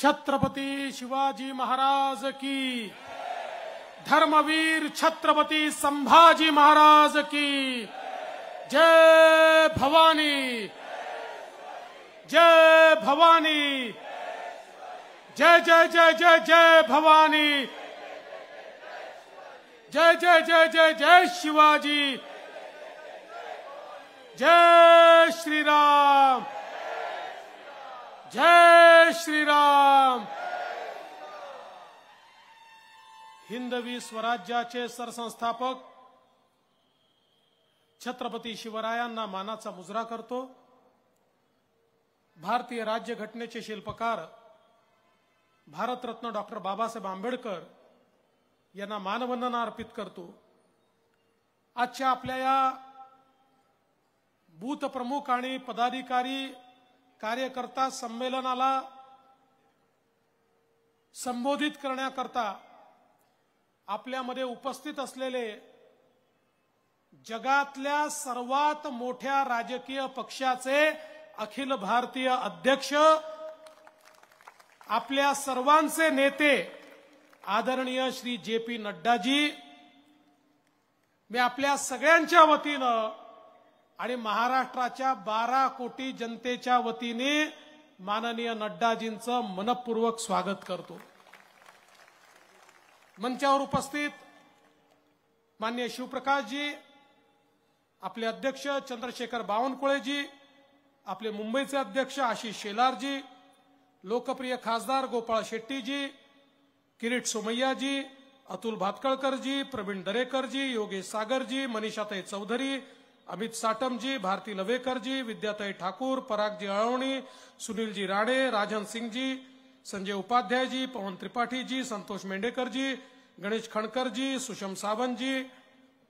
छत्रपती शिवाजी महाराज की, धर्मवीर छत्रपती संभाजी महाराज की जय भवानी, जय भवानी, जय जय जय जय जय भवानी, जय जय जय जय जय शिवाजी, जय श्री राम, जय श्री राम। हिंदवी स्वराज्याचे सरसंस्थापक छत्रपती शिवरायांना मानाचा मुजरा करतो। भारतीय राज्यघटनेचे शिल्पकार भारतरत्न डॉक्टर बाबासाहेब आंबेडकर यांना मानवंदना अर्पित करतो। आजच्या आपल्या या बूथ प्रमुख आणि पदाधिकारी कार्यकर्ता संमेलनाला संबोधित करण्याकरता आपल्यामध्ये उपस्थित असलेले जगातल्या सर्वात मोठ्या राजकीय पक्षाचे अखिल भारतीय अध्यक्ष, आपल्या सर्वांचे नेते आदरणीय श्री जे.पी. नड्डाजी, मी आपल्या सगळ्यांच्या वतीनं आणि महाराष्ट्राच्या 12 कोटी जनतेच्या वतीने माननीय नड्डाजींचं मनपूर्वक स्वागत करतो। मंचावर उपस्थित माननीय शिवप्रकाशजी, आपले अध्यक्ष चंद्रशेखर बावनकुळेजी, आपले मुंबईचे अध्यक्ष आशिष शेलारजी, लोकप्रिय खासदार गोपाळ शेट्टीजी, किरीट सोमय्याजी, अतुल भातखळकरजी, प्रवीण दरेकरजी, योगेश सागरजी, मनीषाताई चौधरी, अमित साटमजी, भारती लवेकरजी, विद्याताई ठाकूर, परागजी अळवणी, सुनीलजी राणे, राजन सिंगजी, संजय उपाध्यायजी, पवन त्रिपाठीजी, संतोष मेंढेकरजी, गणेश खणकरजी, सुषम सावंतजी,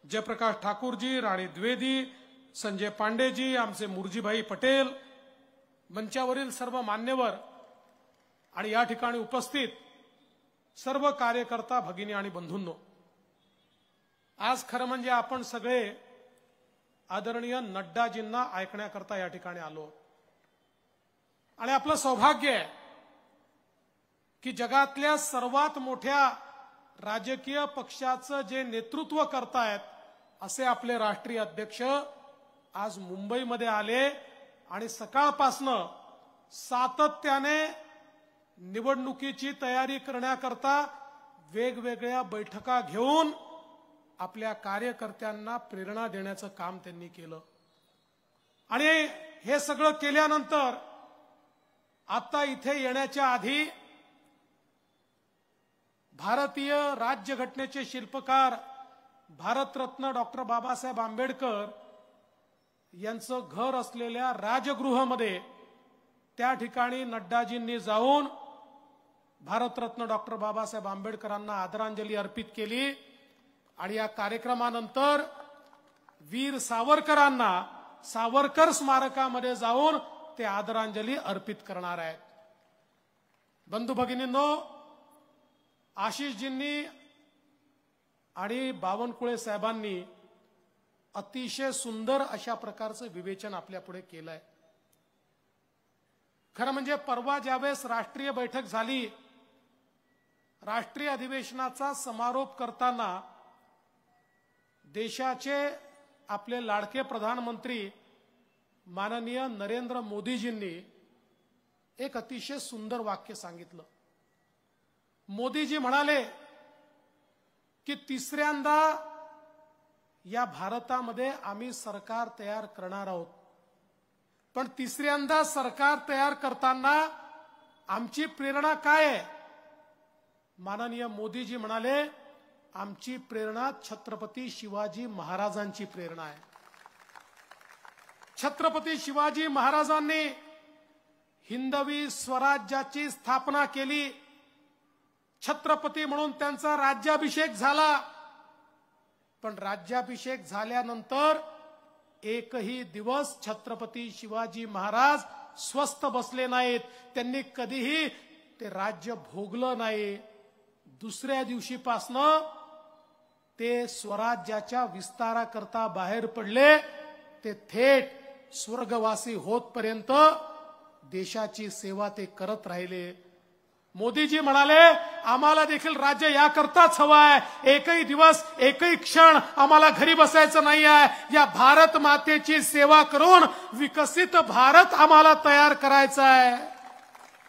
जयप्रकाश ठाकूरजी, राणी द्विवेदी, संजय पांडेजी, आमचे मुरजीभाई पटेल, मंचावरील सर्व मान्यवर आणि या ठिकाणी उपस्थित सर्व कार्यकर्ता भगिनी आणि बंधूंनो, आज खरं म्हणजे आपण सगळे आदरणीय नड्डाजींना ऐकण्याकरता या ठिकाणी आलो आणि आपलं सौभाग्य आहे की जगातल्या सर्वात मोठ्या राजकीय पक्षाचं जे नेतृत्व करतायत असे आपले राष्ट्रीय अध्यक्ष आज मुंबईमध्ये आले आणि सकाळपासनं सातत्याने निवडणुकीची तयारी करण्याकरता वेगवेगळ्या बैठका घेऊन आपल्या कार्यकर्त्यांना प्रेरणा देण्याचं काम त्यांनी केलं। आणि हे सगळं केल्यानंतर आता इथे येण्याच्या आधी भारतीय राज्यघटनेचे शिल्पकार भारतरत्न डॉक्टर बाबासाहेब आंबेडकर यांचं घर असलेल्या राजगृहामध्ये त्या ठिकाणी नड्डाजींनी जाऊन भारतरत्न डॉक्टर बाबासाहेब आंबेडकरांना आदरांजली अर्पित केली आणि या कार्यक्रमानंतर वीर सावरकरांना सावरकर स्मारकामध्ये जाऊन ते आदरांजली अर्पित करणार आहेत। बंधू भगिनींनो, आशिषजींनी आणि बावनकुळे साहेबांनी अतिशय सुंदर अशा प्रकारचं विवेचन आपल्या पुढे केलंय। खरं म्हणजे परवा ज्यावेळेस राष्ट्रीय बैठक झाली, राष्ट्रीय अधिवेशनाचा समारोप करताना देशाचे आपले लाडके प्रधानमंत्री माननीय नरेंद्र मोदीजींनी एक अतिशय सुंदर वाक्य सांगितलं। मोदीजी म्हणाले की तिसऱ्यांदा या भारतामध्ये आम्ही सरकार तयार करणार आहोत, पण तिसऱ्यांदा सरकार तयार करताना आमची प्रेरणा काय आहे? माननीय मोदीजी म्हणाले, आमची प्रेरणा छत्रपती शिवाजी महाराजांची प्रेरणा आहे। छत्रपती शिवाजी महाराजांनी हिंदवी स्वराज्याची स्थापना केली, छत्रपती म्हणून त्यांचा राज्याभिषेक झाला, पण राज्याभिषेक झाल्यानंतर एकही दिवस छत्रपती शिवाजी महाराज स्वस्थ बसले नाहीत। त्यांनी कधीही ते राज्य भोगलं नाही। दुसऱ्या दिवशीपासनं ते स्वराज्याच्या विस्ताराकरता बाहेर पडले। ते थेट स्वर्गवासी होतपर्यंत देशाची सेवा ते करत राहिले। मोदीजी म्हणाले आम्हाला देखील राज्य याकरताच हवं आहे, एकही दिवस एकही क्षण आम्हाला घरी बसायचं नाही आहे, या भारत मातेची सेवा करून विकसित भारत आम्हाला तयार करायचा आहे.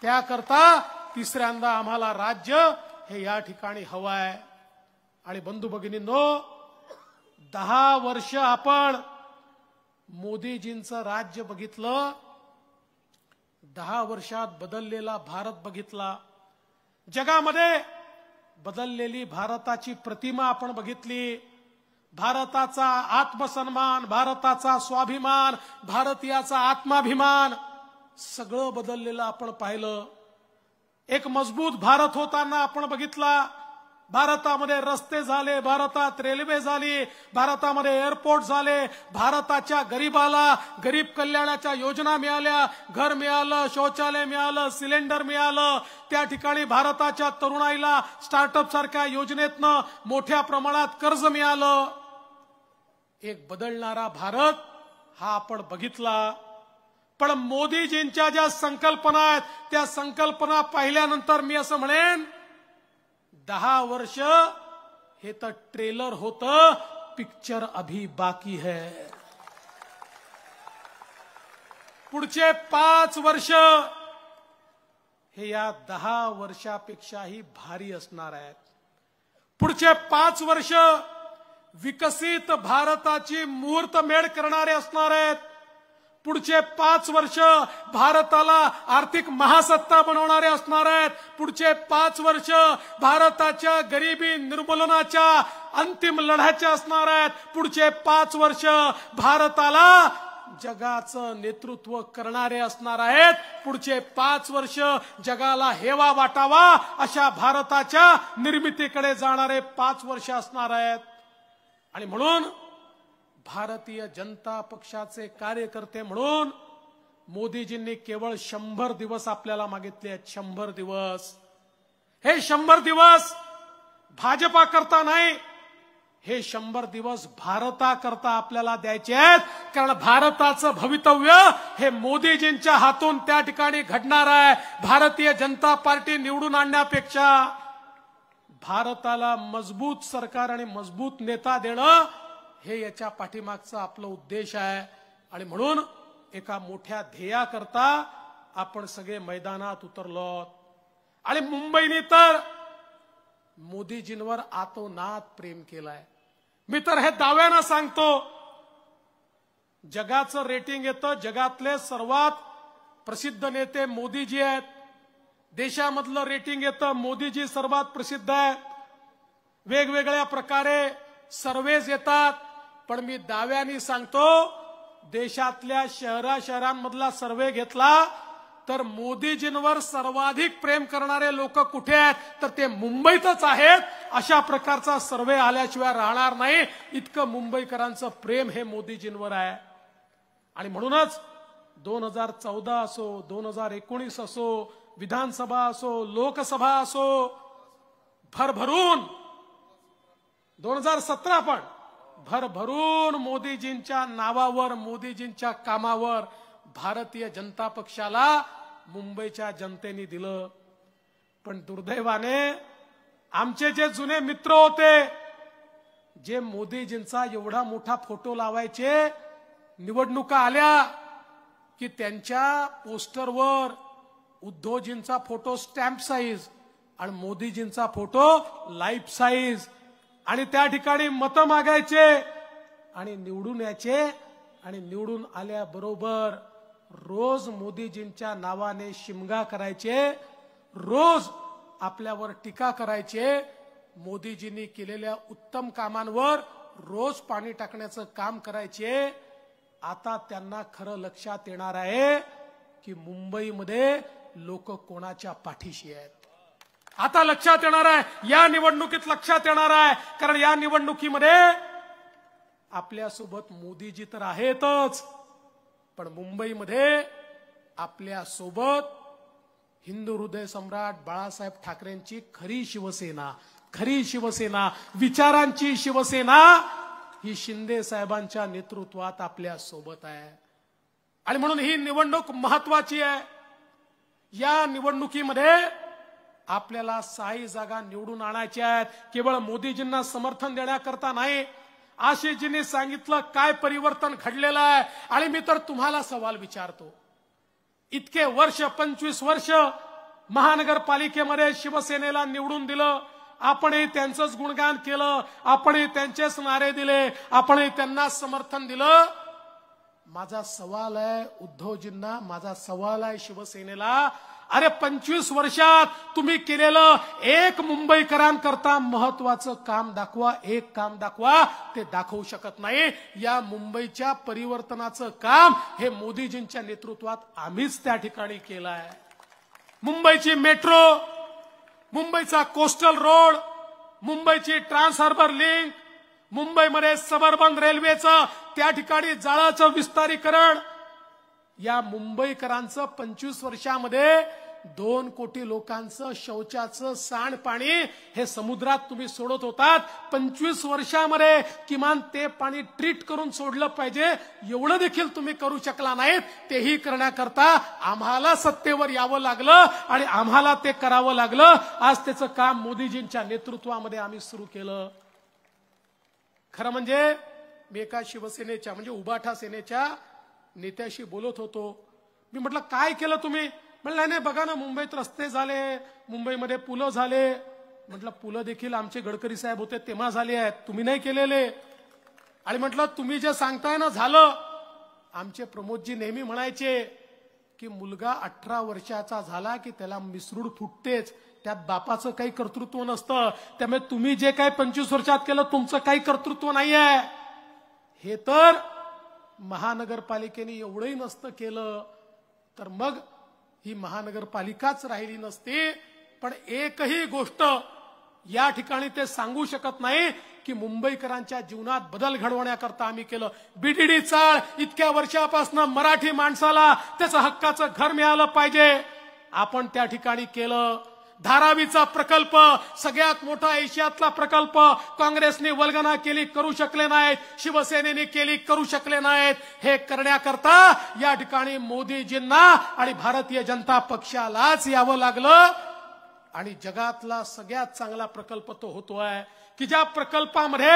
त्याकरता तिसऱ्यांदा आम्हाला राज्य हे या ठिकाणी हवं आहे. आणि बंधू भगिनींनो, 10 वर्ष आपण मोदीजींचं राज्य बघितलं, 10 वर्षात बदललेला भारत बघितला, जगामध्ये बदललेली भारताची प्रतिमा आपण बघितली. भारताचा आत्मसन्मान, भारताचा स्वाभिमान, भारतीयाचा आत्माभिमान सगळं बदललेलं आपण पाहिलं. एक मजबूत भारत होताना आपण बघितला. भारतामध्ये रस्ते झाले, भारतात रेल्वे झाली, भारतामध्ये एअरपोर्ट झाले, भारताच्या गरीबाला गरीब कल्याणाच्या योजना मिळाल्या, घर मिळालं, शौचालय मिळालं, सिलेंडर मिळालं. त्या ठिकाणी भारताच्या तरुणाईला स्टार्टअप सारख्या योजनेतनं मोठ्या प्रमाणात कर्ज मिळालं. एक बदलणारा भारत हा आपण बघितला. पण मोदीजींच्या ज्या संकल्पना आहेत त्या संकल्पना पाहिल्यानंतर मी असं म्हणेन, 10 वर्ष हे तर ट्रेलर होतं, पिक्चर अभी बाकी है. पुढचे 5 वर्ष हे या 10 वर्षापेक्षाही भारी असणार आहेत. पुढचे 5 वर्ष विकसित भारताची मुहूर्तमेढ करणारे असणार आहेत. पुढचे 5 वर्ष भारताला आर्थिक महासत्ता बनवणारे असणार आहेत. पुढचे 5 वर्ष भारताच्या गरिबी निर्मूलनाच्या अंतिम लढ्याचे असणार आहेत. पुढचे 5 वर्ष भारताला जगाचं नेतृत्व करणारे असणार आहेत. पुढचे 5 वर्ष जगाला हेवा वाटावा अशा भारताच्या निर्मितीकडे जाणारे 5 वर्ष असणार आहेत. आणि म्हणून भारतीय जनता पक्षाचे कार्यकर्ते म्हणून मोदीजींनी केवळ 100 दिवस आपल्याला मागितले आहेत. 100 दिवस. हे 100 दिवस भाजपा करता नाही, हे 100 दिवस भारता करता आपल्याला द्यायचे आहेत. कारण भारताचं भवितव्य हे मोदीजींच्या हातून त्या ठिकाणी घडणार आहे. भारतीय जनता पार्टी निवडून आणण्यापेक्षा भारताला मजबूत सरकार आणि मजबूत नेता देणं हे याच्या पाठीमागचा आपला उद्देश आहे. आणि म्हणून एका मोठ्या ध्येयाकरता आपण सगळे मैदानात उतरलो. आणि मुंबईने तर मोदीजींवर आतोनात प्रेम केलाय. मी तर हे दाव्यानं सांगतो, जगाचं रेटिंग येतं, जगातले सर्वात प्रसिद्ध नेते मोदीजी आहेत. देशामधलं रेटिंग येतं, मोदीजी सर्वात प्रसिद्ध आहेत. वेगवेगळ्या प्रकारे सर्वेज येतात. पण मी दाव्याने सांगतो, देशातल्या शहरांमधला सर्वे घेतला तर मोदीजींवर सर्वाधिक प्रेम करणारे लोक कुठे आहेत तर ते मुंबईतच आहेत. अशा प्रकारचा सर्वे आल्याशिवाय राहणार नाही. इतकं मुंबईकरांचं प्रेम हे मोदीजींवर आहे. आणि म्हणूनच 2014 असो, 2019 असो, विधानसभा असो, लोकसभा असो, भरभरून 2017 पण भरभरून मोदीजींच्या नावावर, मोदीजींच्या कामावर भारतीय जनता पक्षाला मुंबईच्या जनतेने दिलं. पण दुर्दैवाने आमचे जे जुने मित्र होते, जे मोदीजींचा एवढा मोठा फोटो लावायचे, निवडणुका आल्या की त्यांच्या पोस्टरवर उद्धवजींचा फोटो स्टॅम्प साईज आणि मोदीजींचा फोटो लाईफ साईज, आणि त्या ठिकाणी मतं मागायचे आणि निवडून यायचे. आणि निवडून आल्याबरोबर रोज मोदीजींच्या नावाने शिमगा करायचे, रोज आपल्यावर टीका करायचे. मोदीजींनी केलेल्या उत्तम कामांवर रोज पाणी टाकण्याचं काम करायचे. आता त्यांना खरं लक्षात येणार आहे की मुंबईमध्ये लोक कोणाच्या पाठीशी आहेत. आता लक्षात येणार आहे, या निवडणुकीत लक्षात येणार आहे. कारण या निवडणुकीमध्ये आपल्यासोबत मोदीजी तर आहेतच, पण मुंबईमध्ये आपल्यासोबत हिंदू हृदय सम्राट बाळासाहेब ठाकरेंची खरी शिवसेना, खरी शिवसेना, विचारांची शिवसेना ही शिंदे साहेबांच्या नेतृत्वात आपल्या सोबत आहे. आणि म्हणून ही निवडणूक महत्वाची आहे. या निवडणुकीमध्ये आपल्याला 6 जागा निवडून आणायच्या आहेत, केवळ मोदीजींना समर्थन देण्याकरता नाही. आशिषजींनी सांगितलं काय परिवर्तन घडलेलं आहे. आणि मी तर तुम्हाला सवाल विचारतो, इतके वर्ष 25 वर्ष महानगरपालिकेमध्ये शिवसेनेला निवडून दिलं, आपणही त्यांचंच गुणगान केलं, आपणही त्यांचेच नारे दिले, आपणही त्यांना समर्थन दिलं. माझा सवाल आहे उद्धवजींना, माझा सवाल आहे शिवसेनेला, अरे 25 वर्षात तुम्ही केलेलं एक मुंबईकरांकरता महत्वाचं काम दाखवा, एक काम दाखवा. ते दाखवू शकत नाही. या मुंबईच्या परिवर्तनाचं काम हे मोदीजींच्या नेतृत्वात आम्हीच त्या ठिकाणी केलं आहे. मुंबईची मेट्रो, मुंबईचा कोस्टल रोड, मुंबईची ट्रान्स हार्बर लिंक, मुंबईमध्ये सबअर्बन रेल्वेचं त्या ठिकाणी जाळाचं विस्तारीकरण, या मुंबईकरांचं 25 वर्षामध्ये 2 कोटी लोकांचं शौचाचं सांडपाणी हे समुद्रात तुम्ही सोडत होतात. 25 वर्षामध्ये किमान ते पाणी ट्रीट करून सोडलं पाहिजे, एवढं देखील तुम्ही करू शकला नाहीत. तेही करण्याकरता आम्हाला सत्तेवर यावं लागलं आणि आम्हाला ते करावं लागलं. आज त्याचं काम मोदीजींच्या नेतृत्वामध्ये आम्ही सुरू केलं. खरं म्हणजे मी एका शिवसेनेच्या म्हणजे उबाठा सेनेच्या नेत्याशी बोलत होतो. मी म्हटलं काय केलं तुम्ही? म्हणलं नाही बघा ना, मुंबईत रस्ते झाले, मुंबईमध्ये पुलं झाले. म्हटलं पुलं देखील आमचे गडकरी साहेब होते तेव्हा झाले आहेत, तुम्ही नाही केलेले. आणि म्हटलं तुम्ही जे सांगताय ना झालं, आमचे प्रमोदजी नेहमी म्हणायचे की मुलगा 18 वर्षाचा झाला की त्याला मिसरूड फुटतेच, त्यात बापाचं काही कर्तृत्व नसतं. त्यामुळे तुम्ही जे काही 25 वर्षात केलं तुमचं काही कर्तृत्व नाहीये. हे तर महानगरपालिकेने एवढंही नसतं केलं तर मग ही महानगरपालिकाच राहिली नसती. पण एकही गोष्ट या ठिकाणी ते सांगू शकत नाही की मुंबईकरांच्या जीवनात बदल घडवण्याकरता आम्ही केलं. बीडीडी चाळ, इतक्या वर्षापासून मराठी माणसाला त्याचं हक्काचं घर मिळालं पाहिजे, आपण त्या ठिकाणी केलं. धारावीचा प्रकल्प, सगळ्यात मोठा एशियातला प्रकल्प, काँग्रेसने वल्गना केली, करू शकले नाहीत. शिवसेनेने केली, करू शकले नाहीत. हे करण्याकरता या ठिकाणी मोदीजींना आणि भारतीय जनता पक्षालाच यावं लागलं. आणि जगातला सगळ्यात चांगला प्रकल्प तो होतोय की ज्या प्रकल्पामध्ये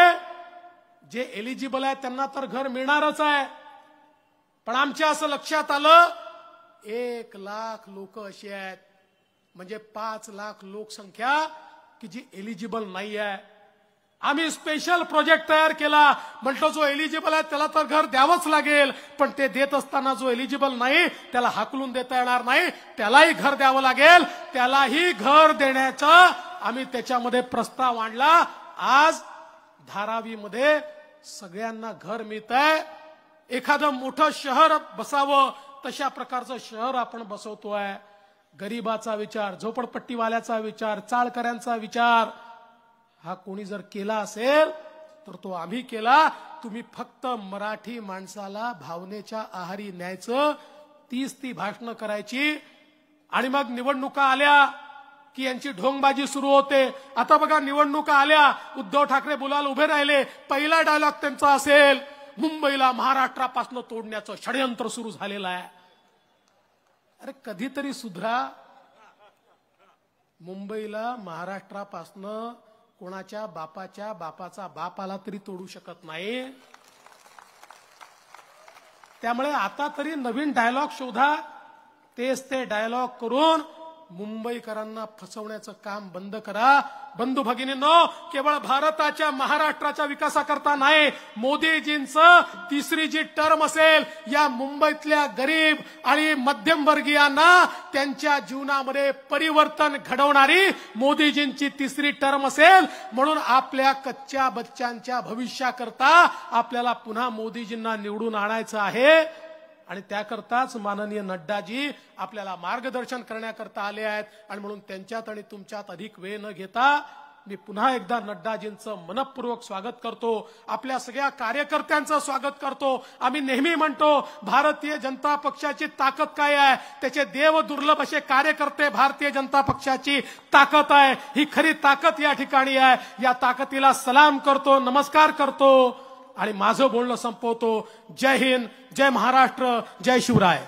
जे एलिजिबल आहे त्यांना तर घर मिळणारच आहे. पण आमच्या असं लक्षात आलं 1 लाख लोक अशी आहेत, म्हणजे 5 लाख लोकसंख्या की जी एलिजिबल नाही आहे. आम्ही स्पेशल प्रोजेक्ट तयार केला, म्हणतो जो एलिजिबल आहे त्याला तर घर द्यावंच लागेल, पण ते देत असताना जो एलिजिबल नाही त्याला हाकलून देता येणार नाही, त्यालाही घर द्यावं लागेल. त्यालाही घर देण्याचा आम्ही त्याच्यामध्ये प्रस्ताव आणला. आज धारावीमध्ये सगळ्यांना घर मिळतंय. एखादं मोठं शहर बसावं तशा प्रकारचं शहर आपण बसवतोय. गरीबाचा विचार, झोपडपट्टीवाल्याचा विचार, चाळकऱ्यांचा विचार हा कोणी जर केला असेल तर तो आम्ही केला. तुम्ही फक्त मराठी माणसाला भावनेच्या आहारी न्यायचं, 30 भाषणं करायची आणि मग निवडणुका आल्या की यांची ढोंगबाजी सुरू होते. आता बघा निवडणुका आल्या, उद्धव ठाकरे बोलायला उभे राहिले, पहिला डायलॉग त्यांचा असेल मुंबईला महाराष्ट्रापासून तोडण्याचं षडयंत्र सुरू झालेलं आहे. अरे कधीतरी सुधरा. मुंबईला महाराष्ट्रापासनं कोणाच्या बापाचा बाप आला तरी तोडू शकत नाही. त्यामुळे आता तरी नवीन डायलॉग शोधा. तेच ते डायलॉग करून मुंबईकरांना फसवण्याचं काम बंद करा. बंधू भगिनींनो, केवळ भारताच्या महाराष्ट्राच्या विकासाकरता नाही, मोदीजींचं 3री जी टर्म असेल या मुंबईतल्या गरीब आणि मध्यमवर्गीयांना त्यांच्या जीवनामध्ये परिवर्तन घडवणारी मोदीजींची 3री टर्म असेल. म्हणून आपल्या कच्च्या बच्चांच्या भविष्याकरता आपल्याला पुन्हा मोदीजींना निवडून आणायचं आहे. आणि त्याकरताच माननीय नड्डाजी आपल्याला मार्गदर्शन करण्याकरता आले आहेत. आणि म्हणून त्यांच्यात आणि तुमच्यात अधिक वेळ न घेता मी पुन्हा एकदा नड्डाजींचं मनपूर्वक स्वागत करतो. आपल्या सगळ्या कार्यकर्त्यांचं स्वागत करतो. आम्ही नेहमी म्हणतो भारतीय जनता पक्षाची ताकद काय आहे, त्याचे देव दुर्लभ असे कार्यकर्ते भारतीय जनता पक्षाची ताकद आहे. ही खरी ताकद या ठिकाणी आहे. या ताकदीला सलाम करतो, नमस्कार करतो आणि माझं बोलणं संपवतो. जय हिंद, जय महाराष्ट्र, जय शिवराय.